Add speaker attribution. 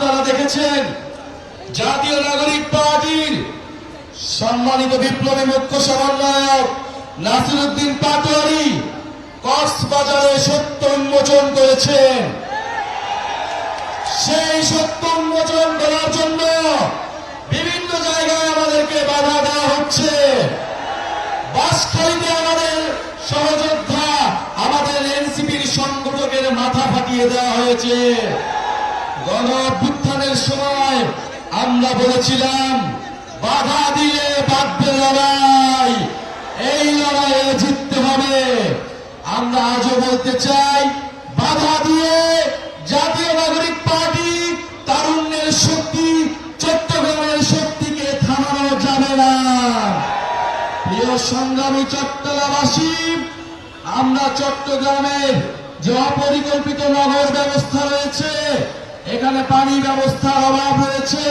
Speaker 1: আপনারা দেখেছেন জাতীয় নাগরিক পার্টির সম্মানিত বিপ্লবী মুখ্য সমন্বয়ক নাসিরউদ্দিন পাটোয়ারি কক্সবাজারে সত্য উন্মোচন করেছেন। সেই সত্য উন্মোচন করার জন্য বিভিন্ন জায়গায় আমাদেরকে বাধা দেওয়া হচ্ছে। বাঁশখালীতে আমাদের সহযোদ্ধা, আমাদের এনসিপির সংগঠকের মাথা ফাটিয়ে দেওয়া হয়েছে। গণ অভ্যুত্থানের সময় আমরা বলেছিলাম বাধা দিলে বাঁধবে লড়াই, এই লড়াইয়ে জিততে হবে। আমরা আজও বলতে চাই বাধা দিয়ে জাতীয় নাগরিক পার্টি তারুণ্যের শক্তি, চট্টগ্রামের শক্তিকে থামানো যাবে না। প্রিয় সংগ্রামী চট্টগ্রামবাসী, আমরা চট্টগ্রামের যে অপরিকল্পিত নগর ব্যবস্থা রয়েছে, এখানে পানি ব্যবস্থার অভাব রয়েছে।